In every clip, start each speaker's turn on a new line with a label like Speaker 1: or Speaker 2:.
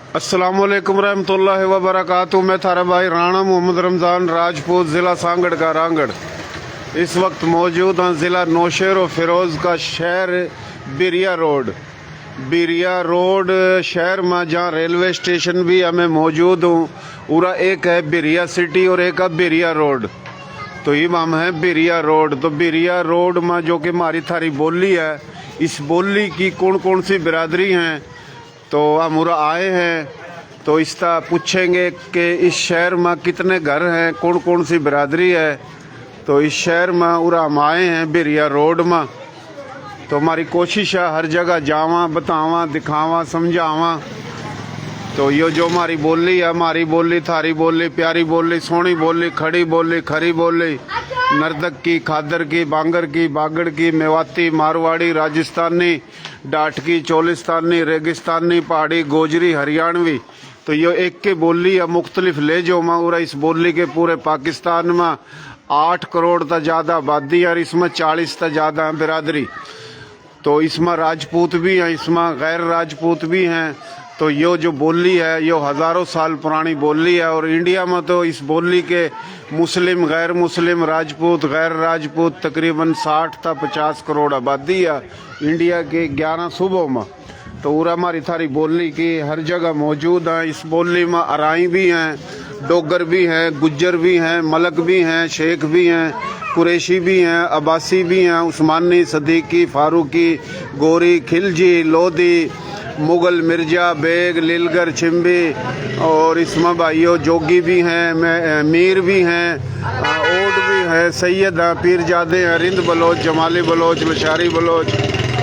Speaker 1: अस्सलामुअलैकुम रहमतुल्लाहि व बरकातुहू। मैं थारा भाई राणा मोहम्मद रमज़ान राजपूत, ज़िला सांगड़ का रांगड़। इस वक्त मौजूद हैं ज़िला नौशेर व फ़िरोज़ का शहर बिरिया रोड। बिरिया रोड शहर में जहाँ रेलवे स्टेशन भी हमें मौजूद हूँ। पूरा एक है बिरिया सिटी और एक है बिरिया रोड। तो ये हम हैं बिरिया रोड। तो बिरिया रोड में जो कि हमारी थारी बोली है, इस बोली की कौन कौन सी बिरादरी हैं तो हम उरा आए हैं। तो इसका पूछेंगे कि इस शहर में कितने घर हैं, कौन कौन सी बिरादरी है। तो इस शहर में उरा हम आए हैं बिरिया रोड में। तो हमारी कोशिश है हर जगह जावा, बतावा, दिखावा, समझावा। तो ये जो हमारी बोली है, हमारी बोली, थारी बोली, प्यारी बोली, सोहनी बोली, खड़ी बोली, खरी बोली, नर्दक की, खादर की, बांगर की, बागड़ की, मेवाती, मारवाड़ी, राजस्थानी, डाटकी, चोलिस्तानी, रेगिस्तानी, पहाड़ी, गोजरी, हरियाणवी। तो ये एक के बोली है मुख्तलिफ ले जो और इस बोली के पूरे पाकिस्तान में 8 करोड़ तक ज़्यादा आबादी और इसमें 40 तक ज़्यादा बिरादरी। तो इसमें राजपूत भी हैं, इसमें गैर राजपूत भी हैं। तो ये जो बोली है ये हज़ारों साल पुरानी बोली है। और इंडिया में तो इस बोली के मुस्लिम, गैर मुस्लिम, राजपूत, गैर राजपूत तकरीबन 60 तक 50 करोड़ आबादी है इंडिया के 11 सूबों में। तो पूरा हमारी थारी बोली की हर जगह मौजूद है। इस बोली में अराई भी हैं, डोगर भी हैं, गुज्जर भी हैं, मलक भी हैं, शेख भी हैं, कुरैशी भी हैं, अब्बासी भी हैं, उस्मानी, सदीकी, फारूकी, गोरी, खिलजी, लोधी, मुगल, मिर्जा, बेग, लीलगर, छिम्बी। और इसमें भाइयों जोगी भी हैं, मीर भी हैं, ओड भी है, सैयद हैं, पीरजादे हैं, रिंद बलोच, जमाली बलोच, लशारी बलोच।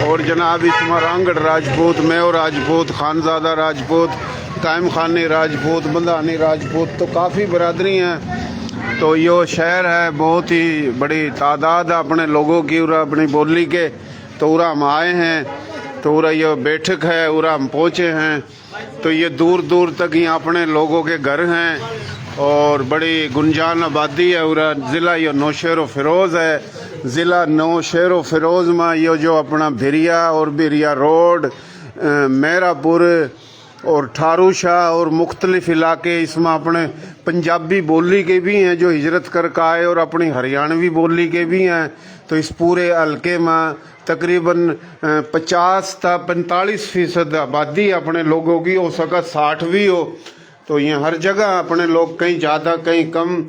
Speaker 1: और जनाब इसमें रांगड़ राजपूत, मेव राजपूत, खानजादा राजपूत, कायम खानी राजपूत, बंधानी राजपूत। तो काफ़ी बरादरी हैं। तो यो शहर है, बहुत ही बड़ी तादाद है अपने लोगों की और अपनी बोली के। तो उरा हम आए हैं। तो उरा ये बैठक है, उरा हम पहुँचे हैं। तो ये दूर दूर तक ही अपने लोगों के घर हैं और बड़ी गुंजान आबादी है। उरा ज़िला ये नौशेर व फ़िरोज़ है। ज़िला नौशेर व फ़िरोज़ में ये जो अपना बिरिया और बिरिया रोड, मेहरापुर और ठारू शाह और मुख्तलिफ इलाके, इसमें अपने पंजाबी बोली के भी हैं जो हिजरत करके आए और अपनी हरियाणवी बोली के भी हैं। तो इस पूरे हल्के में तकरीबन 50 तक 45% आबादी अपने लोगों की, हो सका 60 भी हो। तो ये हर जगह अपने लोग कहीं ज़्यादा कहीं कम।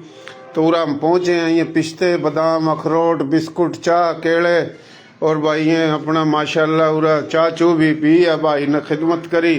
Speaker 1: तो पूरा हम पहुँचे हैं। ये पिस्ते, बादाम, अखरोट, बिस्कुट, चाह, केले और भाई ये अपना माशाल्लाह पूरा चाह चू भी पी है भाई ने खिदमत करी।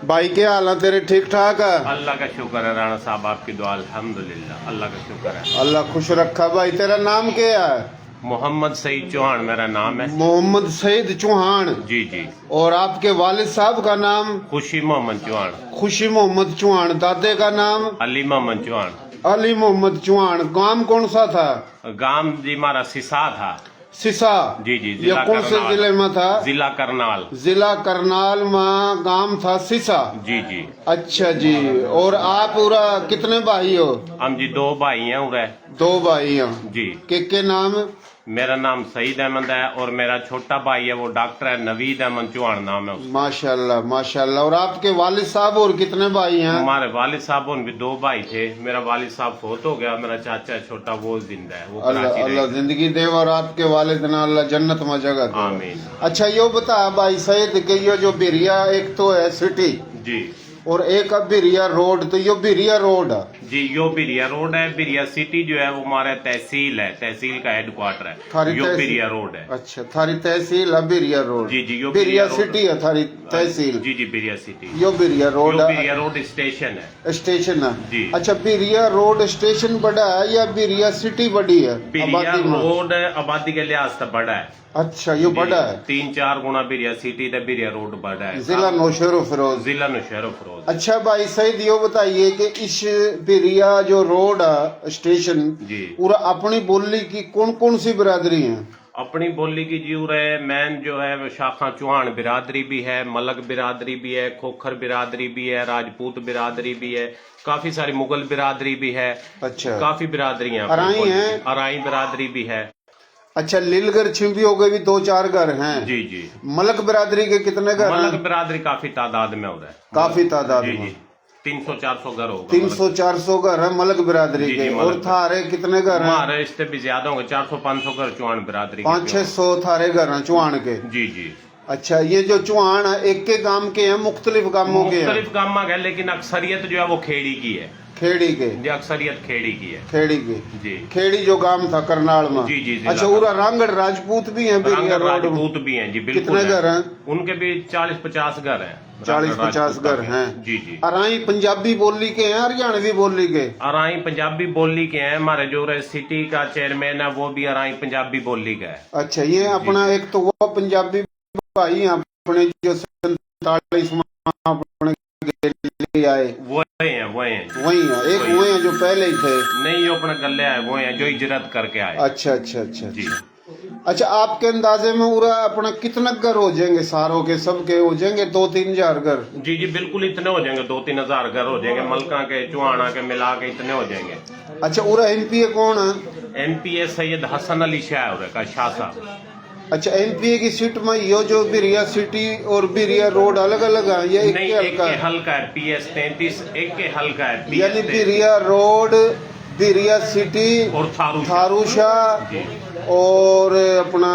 Speaker 1: भाई क्या हाल है तेरे? ठीक ठाक है?
Speaker 2: अल्लाह का शुक्र है राणा साहब, आपकी दुआ अल्हम्दुलिल्लाह, अल्लाह का शुक्र है।
Speaker 1: अल्लाह खुश रखा। भाई तेरा नाम क्या है?
Speaker 2: मोहम्मद सईद चौहान मेरा नाम है।
Speaker 1: मोहम्मद सईद चौहान।
Speaker 2: जी जी।
Speaker 1: और आपके वालिद साहब का नाम?
Speaker 2: खुशी मोहम्मद चौहान।
Speaker 1: खुशी मोहम्मद चौहान। दादे का नाम?
Speaker 2: अली मोहम्मद चौहान।
Speaker 1: अली मोहम्मद चौहान। गांव कौन सा था?
Speaker 2: गांव जी हमारा सिसा था।
Speaker 1: सिसा?
Speaker 2: जी जी।
Speaker 1: ये कौन से जिले में था?
Speaker 2: जिला करनाल।
Speaker 1: जिला करनाल में गांव था सिसा?
Speaker 2: जी जी।
Speaker 1: अच्छा जी। और आप पूरा कितने भाई हो?
Speaker 2: हम जी 2 भाई हैं उरे।
Speaker 1: 2 भाई हैं
Speaker 2: जी।
Speaker 1: के नाम?
Speaker 2: मेरा नाम सईद अहमद है और मेरा छोटा भाई है वो डॉक्टर है, नवीद अहमद चौहान नाम है उसका।
Speaker 1: माशाल्लाह माशाल्लाह। और आपके वालिद साहब और कितने भाई हैं?
Speaker 2: हमारे वालिद साहब भी 2 भाई थे। मेरा वालिद साहब फौत हो गया, मेरा चाचा छोटा वो जिंदा है, वो
Speaker 1: अल्लाह अल्लाह जिंदगी दे और आपके वालिद ना अल्लाह जन्नत में जगह दे।
Speaker 2: आमीन।
Speaker 1: अच्छा यो बता भाई सईद के ये जो बिरिया एक तो है सिटी
Speaker 2: जी
Speaker 1: और एक अब बिरिया रोड। तो यो बिरिया रोड है
Speaker 2: जी, यो बिरिया रोड है। बिरिया सिटी जो है वो हमारा तहसील है, तहसील का हेडक्वार्टर है।
Speaker 1: थारी
Speaker 2: यो
Speaker 1: तहसील?
Speaker 2: बिरिया रोड है।
Speaker 1: अच्छा थारी तहसील है बिरिया रोड?
Speaker 2: जी जी। यो
Speaker 1: बिरिया सिटी है थारी तहसील?
Speaker 2: जी जी बिरिया सिटी।
Speaker 1: यो बिरिया रोड
Speaker 2: यो
Speaker 1: है।
Speaker 2: बिरिया रोड स्टेशन है।
Speaker 1: स्टेशन है
Speaker 2: जी।
Speaker 1: अच्छा बिरिया रोड स्टेशन बड़ा है या बिरिया सिटी बड़ी है?
Speaker 2: बिरिया
Speaker 1: आबादी में?
Speaker 2: रोड आबादी के लिहाज से बड़ा है।
Speaker 1: अच्छा यो बड़ा है।
Speaker 2: 3-4 गुना बिरिया सिटी थे, बिरिया रोड बड़ा है।
Speaker 1: जिला नौशेर व फ़िरोज़?
Speaker 2: जिला नौशेर फरोज।
Speaker 1: अच्छा भाई सईद यो बताइए कि इस बिरिया जो रोड है स्टेशन
Speaker 2: जी
Speaker 1: पूरा अपनी बोली की कौन कौन सी बिरादरी है?
Speaker 2: अपनी बोली की जी है मैन जो है वो शाखा चौहान बिरादरी भी है, मलक बिरादरी भी है, खोखर बिरादरी भी है, राजपूत बिरादरी भी है, काफी सारी मुगल बिरादरी भी है।
Speaker 1: अच्छा
Speaker 2: काफी बिरादरी है।
Speaker 1: अराई है?
Speaker 2: अराई बिरादरी भी है।
Speaker 1: अच्छा, लीलगर छिंपियों के भी 2-4 घर हैं।
Speaker 2: जी जी।
Speaker 1: मलक बिरादरी के कितने घर
Speaker 2: मलक
Speaker 1: हैं?
Speaker 2: बिरादरी काफी तादाद में हो रहा है।
Speaker 1: काफी तादाद
Speaker 2: जी
Speaker 1: में।
Speaker 2: जी, 300-400 घर होगा।
Speaker 1: 300-400 घर है मलक बिरादरी
Speaker 2: जी,
Speaker 1: के।
Speaker 2: जी,
Speaker 1: और
Speaker 2: मलक।
Speaker 1: थारे कितने घर हैं?
Speaker 2: हमारे इससे भी ज्यादा होंगे, 400-500 घर चौहान बिरादरी के।
Speaker 1: 500-600 थारे घर हैं चुहान के।
Speaker 2: जी जी।
Speaker 1: अच्छा, ये जो चुहान है एक के गांव के हैं, मुख्तलिफ गांवों के हैं?
Speaker 2: मुख्तलिफ गाँव है, लेकिन अक्सरियत जो है वो खेड़ी की है।
Speaker 1: खेड़ी के?
Speaker 2: जी, अक्सरियत खेड़ी की है।
Speaker 1: खेड़ी के।
Speaker 2: जी।
Speaker 1: खेड़ी जो गांव था करनाल में?
Speaker 2: जी जी।
Speaker 1: अच्छा, पूरा रांगड़ राजपूत भी हैं?
Speaker 2: रांगड़ राजपूत भी हैं जी, बिल्कुल।
Speaker 1: कितने घर हैं?
Speaker 2: उनके भी 40-50 घर हैं।
Speaker 1: 40-50 घर हैं।
Speaker 2: जी जी।
Speaker 1: अराई पंजाबी बोली के हैं, हरियाणवी बोली के?
Speaker 2: अराई पंजाबी बोली के हैं। हमारे जो सिटी का चेयरमैन है वो भी अराई पंजाबी बोली का है।
Speaker 1: अच्छा, ये अपना एक तो वो पंजाबी भाई हैं अपने जो 47 में अपने आए,
Speaker 2: वो हैं
Speaker 1: वही है। एक वो हैं जो पहले ही थे?
Speaker 2: नहीं, ये अपने गले आए वो हैं जो इजरत करके आए।
Speaker 1: अच्छा अच्छा अच्छा
Speaker 2: जी।
Speaker 1: अच्छा, आपके अंदाजे में पूरा अपना कितना घर हो जाएंगे? सारों के सबके हो जाएंगे 2-3 हजार घर?
Speaker 2: जी जी, बिल्कुल इतने हो जाएंगे, 2-3 हजार घर हो जाएंगे। मलका के चुहाना के मिला के इतने हो जाएंगे।
Speaker 1: अच्छा, पूरा एमपीए कौन है?
Speaker 2: एमपीए सैयद हसन अली शाह का शाह साहब।
Speaker 1: अच्छा, एमपीए की सीट में यो जो बिरिया सिटी और बिरिया रोड अलग अलग है या एक
Speaker 2: नहीं,
Speaker 1: के
Speaker 2: एक के हल्का है PS 33, एक के हल्का है PS
Speaker 1: यानी
Speaker 2: 33।
Speaker 1: बिरिया रोड, बिरिया सिटी
Speaker 2: और
Speaker 1: थारूशा और अपना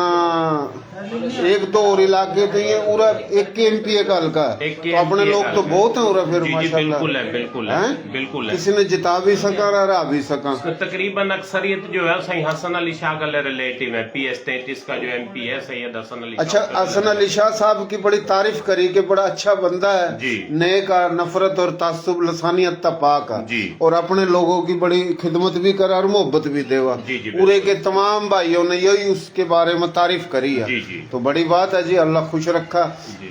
Speaker 1: 1-2 और इलाके तो ये पूरा एक के एमपीए का हल्का है। तो अपने लोग तो बहुत हैं पूरा फिर माशाल्लाह।
Speaker 2: बिल्कुल है, बिल्कुल है, बिल्कुल है।
Speaker 1: किसी ने जिता भी सका हरा भी सका।
Speaker 2: तकरीबन अक्सरियत जो है सही हसन अली शाह का रिलेटिव है। PS 33 का जो MP है सैयद हसन अली।
Speaker 1: अच्छा, हसन अली शाह साहब की बड़ी तारीफ करी कि बड़ा अच्छा बंदा है
Speaker 2: जी।
Speaker 1: नेक, नफरत और तासुब लसानियत तपाक है
Speaker 2: जी।
Speaker 1: और अपने लोगों की बड़ी खिदमत भी करा और मोहब्बत भी देवा।
Speaker 2: जी जी,
Speaker 1: पूरे के तमाम भाइयों ने यही उसके बारे में तारीफ करी है।
Speaker 2: जी जी।
Speaker 1: तो बड़ी बात है जी, अल्लाह खुश रखा।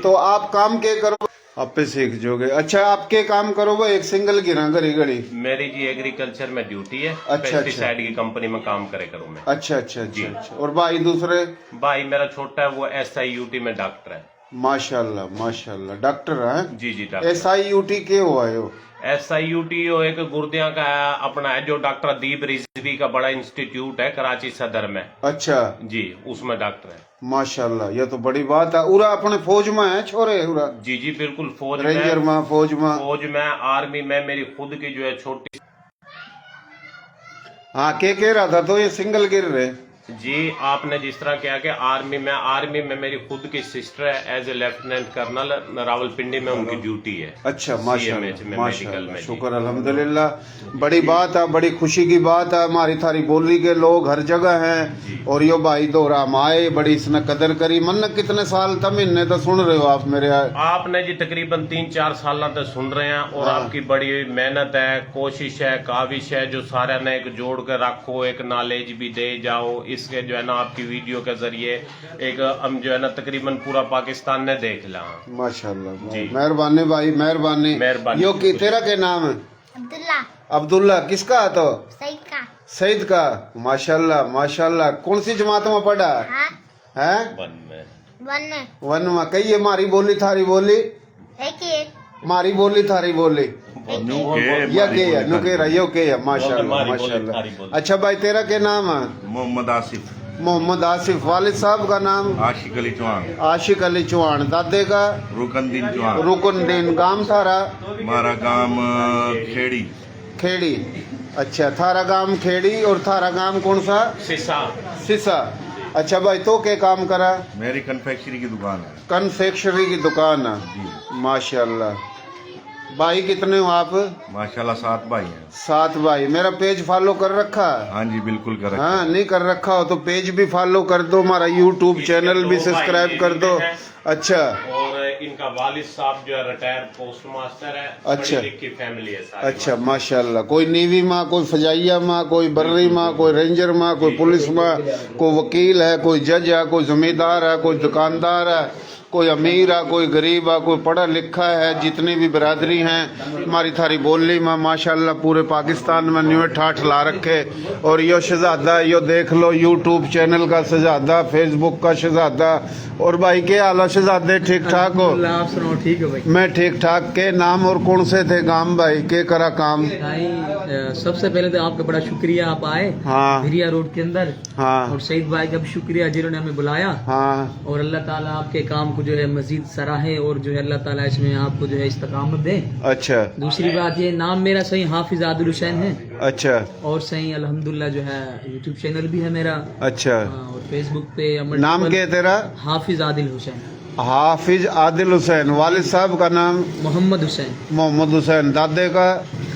Speaker 1: तो आप काम के करो आप पे सीख जोगे। अच्छा, आपके काम करो वो एक सिंगल गिरा घड़ी घड़ी?
Speaker 2: मेरी जी एग्रीकल्चर में ड्यूटी है।
Speaker 1: अच्छा,
Speaker 2: पेस्टिसाइड की कंपनी में काम करे करूँ मैं।
Speaker 1: अच्छा अच्छा अच्छा। और भाई दूसरे?
Speaker 2: भाई मेरा छोटा है वो SIUT में डॉक्टर है।
Speaker 1: माशाल्लाह माशाल्लाह, डॉक्टर है?
Speaker 2: जी जी, डॉक्टर।
Speaker 1: SIUT के हुआ है वो?
Speaker 2: SIUT वो एक गुर्दिया का अपना है, जो डॉक्टर अदीब रिजवी का बड़ा इंस्टीट्यूट है कराची सदर में।
Speaker 1: अच्छा
Speaker 2: जी, उसमें डॉक्टर है।
Speaker 1: माशाल्लाह, ये तो बड़ी बात है। उरा अपने फौज में है छोरे? उरा
Speaker 2: जी जी, बिल्कुल फौज
Speaker 1: रेंजर में, फौज में,
Speaker 2: आर्मी में। मेरी खुद की जो है छोटी।
Speaker 1: हाँ, के कह रहा था तो ये सिंगल गिर रहे
Speaker 2: जी, आपने जिस तरह कहा कि आर्मी में मेरी खुद की सिस्टर है as a lieutenant colonel, Rawalpindi में उनकी ड्यूटी है।
Speaker 1: अच्छा,
Speaker 2: CMH में, मेडिकल
Speaker 1: माशाल्लाह,
Speaker 2: में।
Speaker 1: शुक्र अल्हम्दुलिल्लाह। बड़ी बात है, बड़ी खुशी की बात है। हमारी थारी बोली के लोग हर जगह हैं और यो भाई दोहरा आए, बड़ी इसने कदर करी। मन कितने साल तक महीने तो सुन रहे हो आप मेरे?
Speaker 2: आपने जी तकरीबन 3-4 साल तक सुन रहे हैं और आपकी बड़ी मेहनत है, कोशिश है, काविश है जो सारा ने एक जोड़ कर रखो, एक नॉलेज भी दे जाओ। इसके जो है ना आपकी वीडियो के जरिए एक हम जो है ना तकरीबन पूरा पाकिस्तान ने देख लिया।
Speaker 1: माशाल्लाह, मेहरबानी भाई, मेहरबानी। यो की तेरा क्या नाम है?
Speaker 3: अब्दुल्ला।
Speaker 1: अब्दुल्ला किसका? तो
Speaker 3: सईद का।
Speaker 1: सईद का। माशाल्लाह माशाल्लाह। कौन सी जमात में पढ़ा
Speaker 3: हाँ,
Speaker 1: है? वन में। कही है मारी बोली थारी बोली?
Speaker 3: एक ही एक।
Speaker 1: मारी बोली थारी बोली या के है नुकेरा यो के है? माशाल्लाह माशाल्लाह। अच्छा भाई, तेरा क्या नाम है?
Speaker 4: मोहम्मद आसिफ।
Speaker 1: मोहम्मद आसिफ। वालिद साहब का नाम?
Speaker 4: आशिक अली चौहान।
Speaker 1: आशिक अली चौहान। दादे का?
Speaker 4: रुकनदीन चौहान।
Speaker 1: रुकनदीन। गांव थारा?
Speaker 4: हमारा गांव खेड़ी।
Speaker 1: खेड़ी। अच्छा, थारा गांव खेड़ी और थारा गांव कौन सा? सिसा। अच्छा भाई, तो क्या काम करा?
Speaker 4: मेरी कन्फेक्शनरी की दुकान है।
Speaker 1: कन्फेक्शनरी की दुकान है? माशाल्लाह। भाई कितने हो आप?
Speaker 4: माशाल्लाह 7 भाई हैं।
Speaker 1: 7 भाई। मेरा पेज फॉलो कर रखा है?
Speaker 4: हाँ जी, बिल्कुल कर रखा है।
Speaker 1: हाँ, नहीं कर रखा हो तो पेज भी फॉलो कर दो, हमारा यूट्यूब चैनल भी सब्सक्राइब कर दो। अच्छा,
Speaker 2: और इनका वालिद साहब जो है रिटायर्ड पोस्ट मास्टर है।
Speaker 1: अच्छा,
Speaker 2: पढ़ी लिखी फैमिली है सारी।
Speaker 1: अच्छा माशाल्लाह। कोई नेवी माँ, कोई फजाइया माँ, कोई बर्री माँ, कोई रेंजर माँ, कोई पुलिस माँ, कोई वकील है, कोई जज है, कोई जमींदार है, कोई दुकानदार है, कोई अमीर है कोई गरीब है कोई पढ़ा लिखा है, जितनी भी बिरादरी हैं हमारी थारी बोली में माशाल्लाह पूरे पाकिस्तान में न्यू ठाठ ला रखे। और यो शहजादा यो देख लो यूट्यूब चैनल का शहजादा, फेसबुक का शहजादा। और भाई के हाल है शहजादे, ठीक ठाक हो?
Speaker 5: आप सुनाओ, ठीक है भाई?
Speaker 1: मैं ठीक ठाक। के नाम और कौन से थे काम भाई, के करा काम?
Speaker 5: भाई सबसे पहले तो आपका बड़ा शुक्रिया, आप आए
Speaker 1: हाँ
Speaker 5: भिरिया रोड के अंदर।
Speaker 1: हाँ
Speaker 5: और सईद भाई का भी शुक्रिया जिन्होंने हमें बुलाया।
Speaker 1: हाँ
Speaker 5: और अल्लाह ताला आपके काम को जो है मजीद सराहे और जो है अल्लाह ताला इसमें आपको जो है इस्तकामत दे।
Speaker 1: अच्छा
Speaker 5: दूसरी बात ये, नाम मेरा सही हाफिज आदिल हुसैन है।
Speaker 1: अच्छा
Speaker 5: और सही अल्हम्दुलिल्लाह जो है यूट्यूब चैनल भी है मेरा।
Speaker 1: अच्छा।
Speaker 5: और फेसबुक पे
Speaker 1: नाम क्या है तेरा?
Speaker 5: हाफिज आदिल हुसैन।
Speaker 1: हाफिज आदिल हुसैन। वालिद साहब का नाम?
Speaker 5: मोहम्मद हुसैन।
Speaker 1: मोहम्मद हुसैन। दादे का?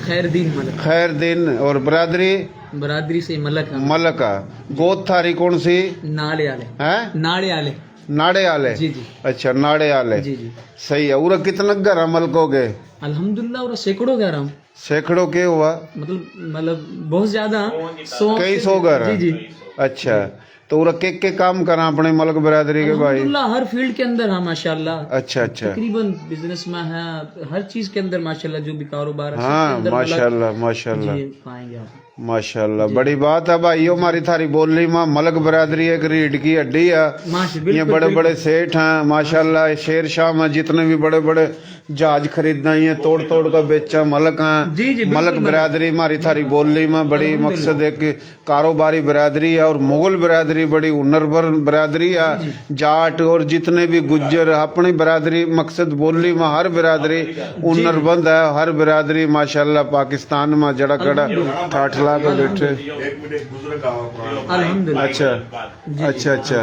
Speaker 5: खैरदीन मलक।
Speaker 1: खैरदीन। और बरादरी?
Speaker 5: बरादरी से मलक है।
Speaker 1: मलका। गोद थारी कौन सी?
Speaker 5: नाड़े आले।
Speaker 1: है
Speaker 5: नाड़े आले।
Speaker 1: नाड़े आले?
Speaker 5: जी जी
Speaker 1: अच्छा नाड़े आले।
Speaker 5: जी जी।
Speaker 1: सही है। उरा कितना घर अमल को गए?
Speaker 5: अल्हम्दुलिल्लाह और सैकड़ों कह रहा हूँ,
Speaker 1: सैकड़ों के हुआ?
Speaker 5: मतलब बहुत ज्यादा, 100
Speaker 1: कई सौ घर?
Speaker 5: जी जी।
Speaker 1: अच्छा तो उरा के काम करा अपने मलक बरादरी के भाई?
Speaker 5: अल्हम्दुलिल्लाह हर फील्ड के अंदर है माशाल्लाह।
Speaker 1: अच्छा अच्छा।
Speaker 5: तकरीबन बिजनेस में है, हर चीज के अंदर माशाल्लाह जो भी कारोबार है
Speaker 1: हाँ
Speaker 5: सबके अंदर
Speaker 1: माशाल्लाह माशाल्लाह
Speaker 5: जी पाएंगे आप।
Speaker 1: माशाल्लाह बड़ी बात है भाई। हमारी थारी बोली में मलक बरादरी एक रीढ़ की हड्डी है।
Speaker 5: माशाल्लाह
Speaker 1: ये बड़े बड़े सेठ हैं माशाल्लाह। शेर शाह में जितने भी बड़े बड़े जहाज खरीदना ये तोड़ तोड़ कर बेचा मलक हैं।
Speaker 5: जी जी बिल्कुल।
Speaker 1: मलक बरादरी हमारी थारी बोली में बड़ी मकसद एक कारोबारी बरादरी है। और मुगल बरादरी बड़ी हुनरवर बरादरी है। जाट और जितने भी गुज्जर अपनी बरादरी मकसद बोली में हर बरादरी हुनरबंद है। हर बरादरी माशाल्लाह पाकिस्तान में जड़ा कड़ा ठाठ ला के बैठे।
Speaker 5: अल्हम्दुलिल्लाह।
Speaker 1: अच्छा अच्छा अच्छा।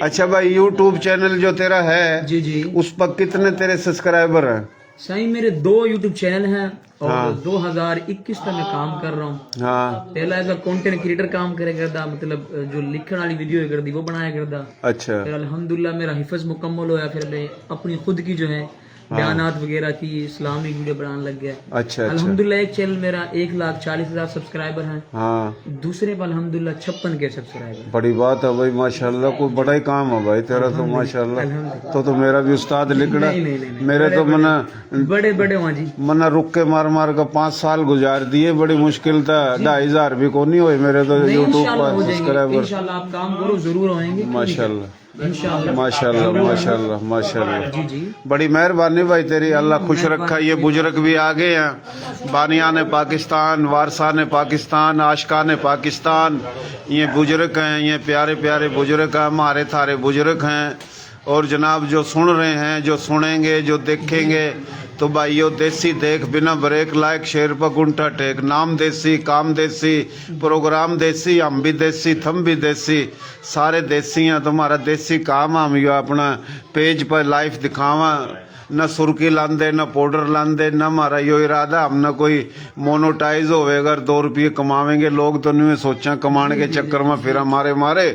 Speaker 1: अच्छा भाई यूट्यूब चैनल जो तेरा है
Speaker 5: जी जी।
Speaker 1: उस पर कितने तेरे सब्सक्राइबर हैं?
Speaker 5: सही मेरे 2 यूट्यूब चैनल हैं और
Speaker 1: हाँ।
Speaker 5: 2021 तक मैं काम कर रहा हूँ।
Speaker 1: हाँ
Speaker 5: पहला एज कंटेंट क्रिएटर काम करे करदा, मतलब जो लिखण वाली वीडियो करदी वो बनाया करदा।
Speaker 1: अच्छा
Speaker 5: फिर अल्हम्दुलिल्लाह मेरा हिफ्ज मुकम्मल होया, फिर मैं अपनी खुद की जो है बयानात वगैरह की इस्लामिक वीडियो बनाने लग गया।
Speaker 1: अच्छा अच्छा।
Speaker 5: अल्हम्दुलिल्लाह एक चैनल मेरा 1,40,000 सब्सक्राइबर हैं।
Speaker 1: हाँ
Speaker 5: दूसरे पर अल्हम्दुलिल्लाह 56 के सब्सक्राइबर।
Speaker 1: बड़ी बात है भाई माशाल्लाह। कोई बड़ा ही काम है भाई तेरा तो माशाल्लाह। तो मेरा भी उस्ताद लिखना।
Speaker 5: नहीं,
Speaker 1: मेरे तो मना
Speaker 5: बड़े बड़े वहाँ जी।
Speaker 1: मना रुक के मार मार का 5 साल गुजार दिए। बड़ी मुश्किल था। 2,500 भी को नहीं हुए मेरे तो
Speaker 5: नहीं,
Speaker 1: यूट्यूब
Speaker 5: इंशाल्लाह हो
Speaker 1: पर
Speaker 5: जाएंगे।
Speaker 1: सब्सक्राइबर।
Speaker 5: इंशाल्लाह आप काम करो, जरूर होंगे
Speaker 1: माशाल्लाह
Speaker 5: इंशाल्लाह।
Speaker 1: माशाल्लाह माशाल्लाह माशाल्लाह।
Speaker 5: जी जी।
Speaker 1: बड़ी मेहरबानी भाई तेरी, अल्लाह खुश रखा। ये बुजुर्ग भी आ गए हैं, बानिया ने पाकिस्तान, वारसा ने पाकिस्तान, आशका ने पाकिस्तान। ये बुजुर्ग हैं, ये प्यारे प्यारे बुजुर्ग हैं, हमारे थारे बुजुर्ग हैं। और जनाब जो सुन रहे हैं, जो सुनेंगे, जो देखेंगे, तो भाइयों देसी देख बिना ब्रेक लायक शेर पर गुंठा टेक। नाम देसी, काम देसी, प्रोग्राम देसी, हम भी देसी, थम भी देसी, सारे देसी हैं। तुम्हारा देसी काम हम यो अपना पेज पर लाइव दिखावा। न सुर्खी लांदे न पाउडर लांदे, न हमारा यो इरादा हम न कोई मोनोटाइज होवे। अगर 2 रुपये कमावेंगे लोग तो नहीं सोचा कमाने के चक्कर में फिर हमारे मारे।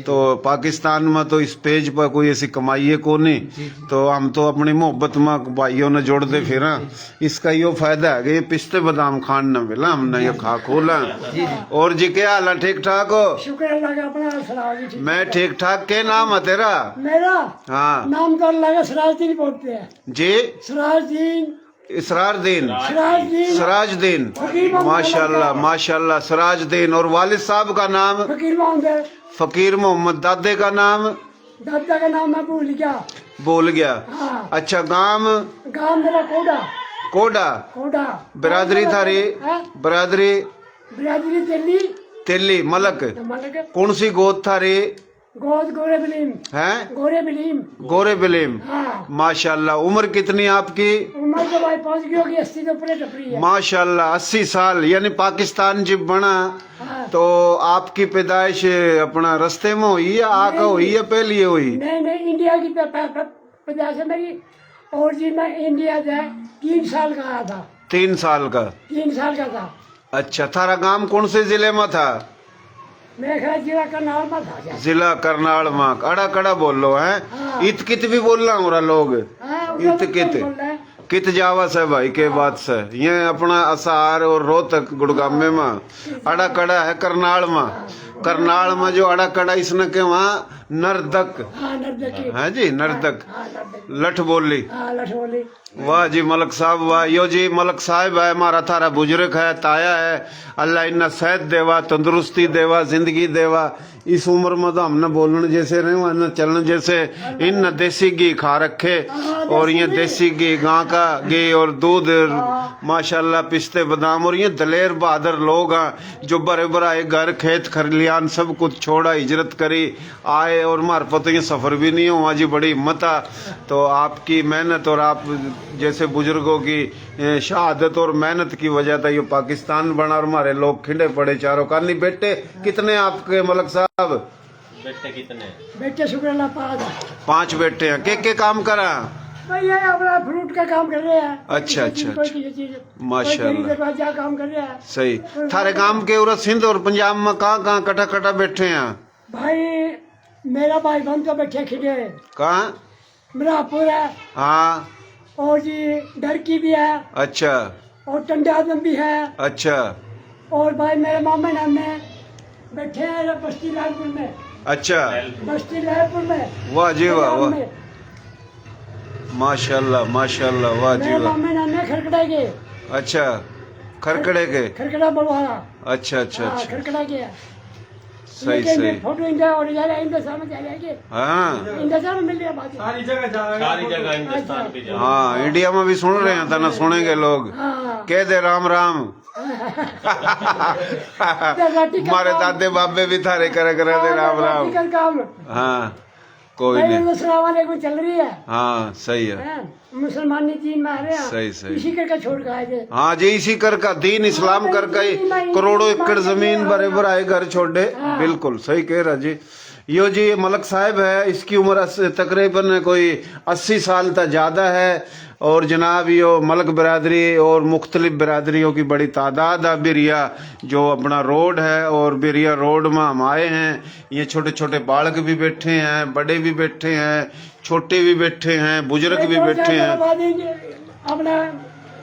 Speaker 1: तो पाकिस्तान में तो इस पेज पर कोई ऐसी कमाई को नहीं। तो हम तो अपनी मोहब्बत में भाइयों ने जोड़ दे फिर। इसका यो फायदा है कि ये पिस्ते बादाम खान न मिला, हमने ये खा खोला। और जी क्या हाल है, ठीक ठाक हो?
Speaker 6: शुक्र अल्लाह का, अपना सलाह जी।
Speaker 1: मैं ठीक ठाक। के नाम है तेरा?
Speaker 6: मेरा
Speaker 1: हाँ
Speaker 6: नाम तो अल्लाह का सिराजुद्दीन बोलते हैं।
Speaker 1: जी
Speaker 6: सिराजुद्दीन।
Speaker 1: इसरारदीन,
Speaker 6: सिराजुद्दीन।
Speaker 1: सिराजुद्दीन।
Speaker 6: फकीर मोहम्मद
Speaker 1: माशाल्लाह माशाल्लाह सिराजुद्दीन। और वालिद साहब का नाम?
Speaker 6: फकीर मोहम्मद।
Speaker 1: फकीर मोहम्मद। दादे का नाम?
Speaker 6: दादा का नाम मैं भूल गया।
Speaker 1: बोल गया।
Speaker 6: हाँ।
Speaker 1: अच्छा गांव?
Speaker 6: गांव मेरा कोडा।
Speaker 1: कोडा।
Speaker 6: कोडा।
Speaker 1: बिरादरी थारी?
Speaker 6: हाँ?
Speaker 1: बिरादरी
Speaker 6: बिरादरी दिल्ली।
Speaker 1: तेली मलक।
Speaker 6: मलक।
Speaker 1: कौन सी गोद थारी
Speaker 6: गोद गोरे बिलीम।
Speaker 1: है?
Speaker 6: गोरे बिलीम।
Speaker 1: गोरे बिलीम।
Speaker 6: हाँ।
Speaker 1: माशाल्लाह। उम्र कितनी आपकी?
Speaker 6: उम्र तो भाई पहुंच गई होगी 80 तो ऊपर टपरी है।
Speaker 1: माशाल्लाह 80 साल। यानी पाकिस्तान जब बना
Speaker 6: हाँ।
Speaker 1: तो आपकी पैदाइश अपना रस्ते में हुई या आका हुई या पहले हुई?
Speaker 6: नहीं इंडिया की पैदाइश है मेरी। और जी मैं इंडिया से 3 साल का आया था।
Speaker 1: 3 साल का?
Speaker 6: 3 साल का था।
Speaker 1: अच्छा थारा गांव कौन से जिले में था?
Speaker 6: मेरा ख्याल जिला करनाल में था।
Speaker 1: जिला करनाल में। अड़ा कड़ा बोल लो है।
Speaker 6: हाँ।
Speaker 1: इत कित भी बोल रहा हूँ लोग।
Speaker 6: हाँ,
Speaker 1: इत कित
Speaker 6: बोल रहे हैं।
Speaker 1: कित जावा से भाई के बात से। ये अपना असार और रोहतक गुड़गामे में अड़ा कड़ा है। करनाल में, करनाल में जो अड़ा कड़ा इसने के वहाँ नर्दक
Speaker 6: हाँ नर्दकी
Speaker 1: है जी, नर्दक
Speaker 6: हाँ नर्दकी
Speaker 1: लठ बोली।
Speaker 6: हाँ लठोली।
Speaker 1: वाह जी मलक साहब वाह। यो जी मलक साहब है हमारा थारा बुजुर्ग है, ताया है। अल्लाह इन्ना सेहत देवा, तंदुरुस्ती देवा, जिंदगी देवा। इस उम्र में तो हमने बोलने जैसे रहे न चलने जैसे। इन देसी घी खा रखे और ये देसी घी गां का घी और दूध माशाल्लाह, पिस्ते बादाम। और ये दलेर बहादुर लोग हैं जो बड़े बड़े घर खेत खलियान सब कुछ छोड़ा, हिजरत करी आए। और हमारे पता ये सफर भी नहीं हुआ जी, बड़ी हिम्मत है। तो आपकी मेहनत और आप जैसे बुजुर्गों की शहादत और मेहनत की वजह था ये पाकिस्तान बना और हमारे लोग खिंडे पड़े चारों कानी। बेटे कितने आपके मलक साहब?
Speaker 2: बेटे कितने?
Speaker 6: बेटे शुक्र अल्लाह पाक।
Speaker 1: 5 बेटे हैं। के काम करा?
Speaker 6: भाई ये अपना फ्रूट का काम कर रहे हैं।
Speaker 1: अच्छा,
Speaker 6: किसी
Speaker 1: अच्छा,
Speaker 6: चीज़, कोई किसी चीज़,
Speaker 1: माशाल्लाह।
Speaker 6: कोई दरवाजा काम कर रहा है।
Speaker 1: सही। थारे काम के उरा सिंध और पंजाब में कहाँ कटा कटा बैठे हैं?
Speaker 6: भाई मेरा भाई बहन तो बैठे खिले,
Speaker 1: कहाँ?
Speaker 6: मिरापुर है
Speaker 1: हाँ।
Speaker 6: और जी डरकी भी है
Speaker 1: अच्छा
Speaker 6: और टंडादम भी है।
Speaker 1: अच्छा
Speaker 6: और भाई मेरे मामा नाम में बैठे हैं बस्ती लालपुर में।
Speaker 1: अच्छा।
Speaker 6: बस्ती लालपुर में।
Speaker 1: वाह जी वाह वाह,
Speaker 6: में।
Speaker 1: माशाल्लाह माशाल्लाह, वाह जी
Speaker 6: मेरे
Speaker 1: वाह।
Speaker 6: मामा नाम में खरकड़ा के।
Speaker 1: अच्छा, खरकड़े के।
Speaker 6: खरकड़ा बलवाड़ा।
Speaker 1: अच्छा अच्छा
Speaker 6: हाँ
Speaker 1: अच्छा,
Speaker 6: खरकड़ा के है।
Speaker 1: सही
Speaker 6: लेकिन
Speaker 1: सही।
Speaker 6: फोटो इंडिया और यार इंडिया सामने आ जाएंगे।
Speaker 1: हाँ
Speaker 6: इंडिया सामने मिल गया बात।
Speaker 2: सारी जगह हिंदुस्तान पे जाओ।
Speaker 1: हाँ, इंडिया में भी सुन रहे हैं तना, सुनेंगे लोग।
Speaker 6: हाँ
Speaker 1: कह दे राम राम। हमारे दादे बाबे भी थारे करे करे दे राम राम।
Speaker 6: कर काम।
Speaker 1: हाँ कोई नहीं।
Speaker 6: अस्सलाम वालेकुम चल रही है।
Speaker 1: हाँ सही है।
Speaker 6: हैं? मुसलमानी दीन में आ रहे हैं।
Speaker 1: सही, सही।
Speaker 6: इसी करके छोड़ के आए थे।
Speaker 1: हाँ जी, इसी कर का दीन इस्लाम कर का ही करोड़ों एकड़ जमीन बड़े बड़े घर छोड़े। बिल्कुल सही कह रहा जी। यो जी ये मलक साहब है, इसकी उम्र तकरीबन कोई 80 साल तक ज्यादा है। और जनाब यो मलक बिरादरी और मुख्तलिफ बिरादरियों की बड़ी तादाद है। बिरिया जो अपना रोड है और बिरिया रोड में हम आए हैं। ये छोटे छोटे बालक भी बैठे हैं, बड़े भी बैठे हैं, छोटे भी बैठे हैं, बुजुर्ग भी बैठे हैं।
Speaker 6: अपना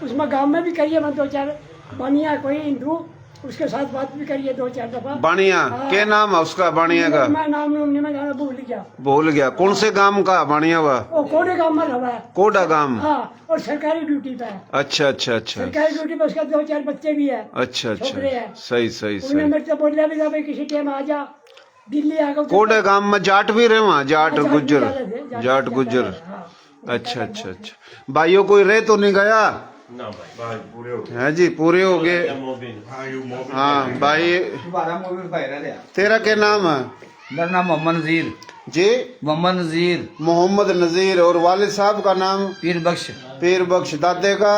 Speaker 6: उसमें गांव में भी करिए, मैं 2-4 बनिया कोई हिंदू उसके साथ बात भी करिए 2-4 दफा।
Speaker 1: बानिया क्या नाम है उसका? बानिया का
Speaker 6: मैं नाम नहीं मैं जाना भूल गया।
Speaker 1: भूल गया। कौन से गांव का बानिया हुआ?
Speaker 6: वो कोडे गांव में रहा है।
Speaker 1: कोडा गांव।
Speaker 6: हाँ और सरकारी ड्यूटी पे है।
Speaker 1: अच्छा अच्छा अच्छा
Speaker 6: सरकारी ड्यूटी पे उसका 2-4 बच्चे भी है।
Speaker 1: अच्छा
Speaker 6: छोकरे
Speaker 1: अच्छा,
Speaker 6: हैं।
Speaker 1: सही सही
Speaker 6: उन्होंने
Speaker 1: सही।
Speaker 6: मेरे से बोला भी था भाई किसी टाइम आ जा दिल्ली आकर।
Speaker 1: कोडे गांव में जाट भी रहे वहाँ? जाट
Speaker 6: जाट
Speaker 1: गुज्जर,
Speaker 6: भी ज्यादा थे,
Speaker 1: जाट गुज्जर।
Speaker 6: हाँ।
Speaker 1: अच्छा अच्छा अच्छा। भाइयों कोई रह तो नहीं गया?
Speaker 2: ना भाई।
Speaker 4: भाई पूरे हो गए।
Speaker 1: है जी, पूरे हो गए।
Speaker 2: मोबिन।
Speaker 4: हाँ यू मोबिल।
Speaker 1: हाँ भाई, तेरा क्या नाम है?
Speaker 7: मेरा नाम मोहम्मद नजीर।
Speaker 1: जी
Speaker 7: मोहम्मद नजीर।
Speaker 1: मोहम्मद नजीर। और वालिद साहब का नाम?
Speaker 7: पीर बख्श।
Speaker 1: पीर बख्श। दादे का?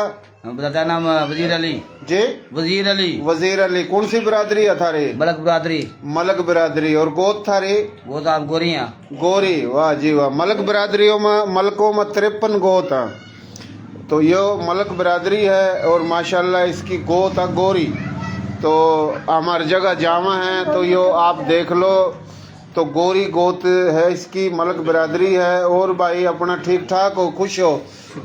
Speaker 7: दादा नाम वजीर अली।
Speaker 1: जी
Speaker 7: वजीर अली।
Speaker 1: वजीर अली। कौन सी बिरादरी है थारी?
Speaker 7: मलक बरादरी।
Speaker 1: मलक बिरादरी। और गोद थारी?
Speaker 7: वो तो आप गोरियाँ।
Speaker 1: गोरी। वाह जी वाह। मलक बिरादरियों में मलकों में 53 गोत है। तो यो मलक बिरादरी है और माशाल्लाह इसकी गोत है गोरी। तो हमारी जगह जामा है तो यो आप देख लो। तो गोरी गोत है इसकी, मलक बिरादरी है। और भाई अपना ठीक ठाक हो, खुश हो?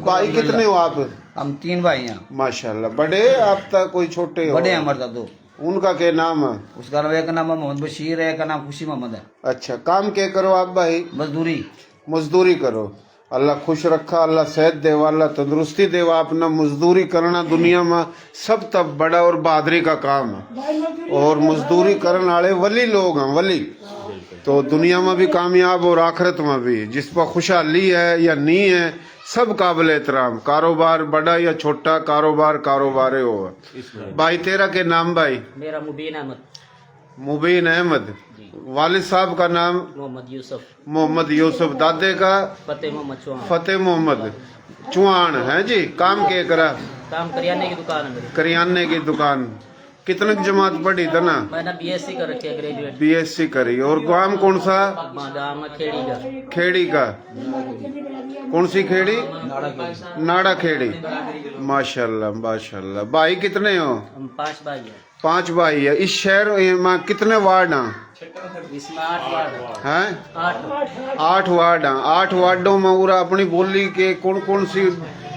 Speaker 1: भाई कितने हो आप?
Speaker 7: हम 3 भाई हैं।
Speaker 1: माशाल्लाह। बड़े आप तक कोई छोटे हो?
Speaker 7: बड़े हैं हमारे 2।
Speaker 1: उनका क्या नाम है?
Speaker 7: उसका नाम एक नाम मोहम्मद बशीर है, एक का नाम खुशी मोहम्मद है।
Speaker 1: अच्छा, काम क्या करो आप भाई?
Speaker 7: मजदूरी।
Speaker 1: मजदूरी करो। अल्लाह खुश रखा, अल्लाह सेहत देवा, अल्लाह तंदुरुस्ती देवा। अपना मजदूरी करना दुनिया में सब तब बड़ा और बहादुरी का काम है। और मजदूरी करने वाले वली लोग हैं, वली। तो दुनिया में भी कामयाब और आखिरत में भी। जिस पर खुशहाली है या नहीं है सब काबिल एहतराम। कारोबार बड़ा या छोटा, कारोबार कारोबार हो। भाई तेरा के नाम भाई?
Speaker 5: मेरा मुबीन अहमद।
Speaker 1: मुबीन अहमद। वालिद साहब का नाम?
Speaker 5: मोहम्मद यूसुफ।
Speaker 1: मोहम्मद यूसुफ। दादे का?
Speaker 5: फतेह मोहम्मद चौहान।
Speaker 1: फतेह मोहम्मद चौहान है जी। काम क्या करा?
Speaker 5: काम करियाने की दुकान है मेरी।
Speaker 1: करियाने की दुकान। कितने की जमात पढ़ी था ना?
Speaker 5: मैंने बीएससी कर रखी है, ग्रेजुएट।
Speaker 1: बीएससी करी। और गांव कौन सा?
Speaker 5: गाँव में खेड़ी का।
Speaker 1: खेड़ी का? कौन सी खेड़ी? नाड़ा खेड़ी। माशाल्लाह माशाल्लाह। भाई कितने हो?
Speaker 5: हम 5 भाई हैं।
Speaker 1: 5 भाई है। इस शहर में कितने वार्ड हैं?
Speaker 5: इसमें 8 वार्ड
Speaker 1: हैं?
Speaker 5: 8।
Speaker 1: 8 वार्ड हैं। 8 वार्डों में पूरा अपनी बोली के कौन कौन सी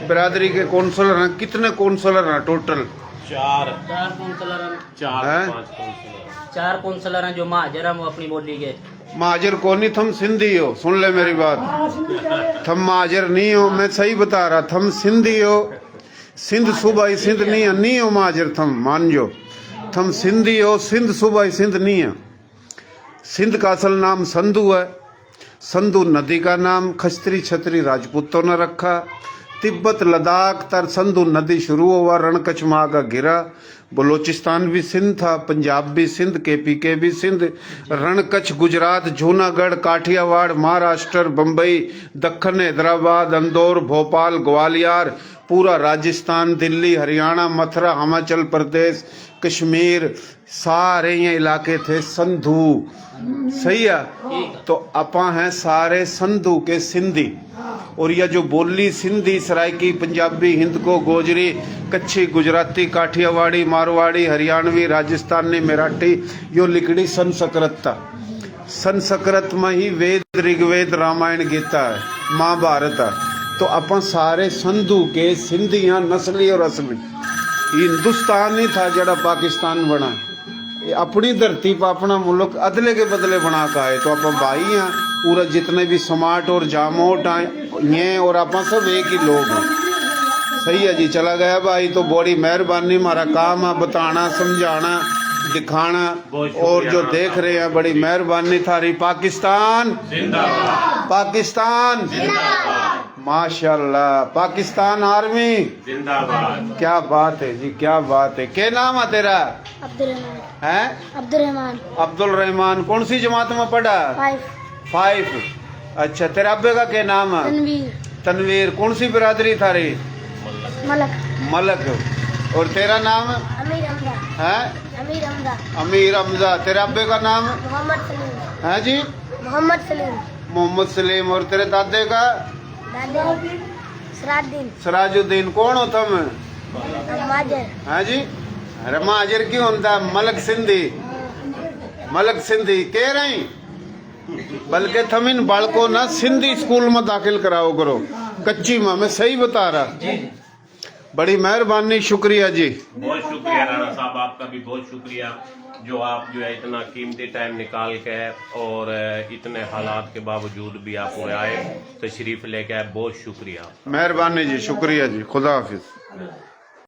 Speaker 1: बिरादरी के कौंसलर हैं? कितने कौंसलर हैं टोटल?
Speaker 2: 4
Speaker 5: कौंसलर हैं।
Speaker 2: 4
Speaker 1: हैं?
Speaker 2: 5 काउंसलर।
Speaker 5: 4 कौंसलर हैं जो महाजर हैं, वो अपनी बोली के।
Speaker 1: महाजर को नहीं, थम सिंधी हो, सुन ले मेरी बात।
Speaker 6: हाँ सिंधी कह रहे हैं।
Speaker 1: थम महाजर नहीं हो, मैं सही बता रहा, थम सिंधी हो। सिंध सूबाई सिंध नहीं हो महाजर, थम मान जो, थम सिंधी हो, सिंध सूबाई सिंध नहीं है। सिंध का असल नाम संधू है। संधू नदी का नाम खस्त्री छत्री राजपूतों ने रखा। तिब्बत लद्दाख तर संधू नदी शुरू हुआ, रणकच्छ माँ का गिरा। बलोचिस्तान भी सिंध था, पंजाब भी सिंध, केपीके भी सिंध, रणकच्छ गुजरात, जूनागढ़, काठियावाड़, महाराष्ट्र, बम्बई, दक्खन, हैदराबाद, इंदौर, भोपाल, ग्वालियर, पूरा राजस्थान, दिल्ली, हरियाणा, मथुरा, हिमाचल प्रदेश, कश्मीर, सारे ये इलाके थे संधू। सही है। तो अपा हैं सारे संधू के सिंधी। और यह जो बोली सिंधी, सराइकी, पंजाबी, हिंद को, गोजरी, कच्छी, गुजराती, काठियावाड़ी, मारवाड़ी, हरियाणवी, राजस्थानी, मराठी, यो लिखड़ी संस्कृत था। संस्कृत में ही वेद, ऋग्वेद, रामायण, गीता है, महाभारत है। तो अपन सारे संधू के सिंधियां नस्ली और असली। हिंदुस्तान ही था जड़ा पाकिस्तान बना। ये अपनी धरती पर अपना मुल्क अदले के बदले बना का है। तो अपन भाई हैं, पूरा जितने भी समाट और जामोट हैं और अपन सब एक ही लोग हैं। सही है जी। चला गया भाई तो बड़ी मेहरबानी, हमारा काम है बताना, समझाना, दिखाना। और जो देख रहे हैं बड़ी मेहरबानी थारी। पाकिस्तान
Speaker 2: जिंदाबाद,
Speaker 1: पाकिस्तान माशाल्लाह, पाकिस्तान आर्मी
Speaker 2: जिंदाबाद।
Speaker 1: क्या बात है जी, क्या बात है। क्या नाम है तेरा?
Speaker 3: अब्दुलरहमान।
Speaker 1: हैं?
Speaker 3: अब्दुलरहमान।
Speaker 1: अब्दुल रहमान। कौन सी जमात में पढ़ा? 5। अच्छा, तेरे अब्बे का क्या नाम है?
Speaker 3: तनवीर।
Speaker 1: तनवीर। कौन सी बिरादरी थारी?
Speaker 3: मलक।
Speaker 1: मलक। और तेरा नाम
Speaker 3: अमीर हमदा।
Speaker 1: है?
Speaker 3: अमीर हमदा।
Speaker 1: अमीर हमजा। तेरे अब्बे का नाम
Speaker 3: मोहम्मद सलीम।
Speaker 1: है जी?
Speaker 3: मोहम्मद सलीम।
Speaker 1: मोहम्मद सलीम। और तेरे दादे का?
Speaker 3: दादे सराजुद्दीन।
Speaker 1: सराजुद्दीन। कौन हो तुम?
Speaker 3: माजर।
Speaker 1: है जी? अरे महाजर क्यों होता? मलक सिंधी। मलक सिंधी कह रही। बल्कि थम इन बालकों ना सिंधी स्कूल में दाखिल कराओ करो, कच्ची माँ में। सही बता रहा। बड़ी मेहरबानी, शुक्रिया जी।
Speaker 2: बहुत शुक्रिया राणा साहब, आपका भी बहुत शुक्रिया जो आप जो है इतना कीमती टाइम निकाल के और इतने हालात के बावजूद भी आप आए, तशरीफ लेके आए। बहुत शुक्रिया।
Speaker 1: मेहरबानी जी, शुक्रिया जी। खुदा हाफिज।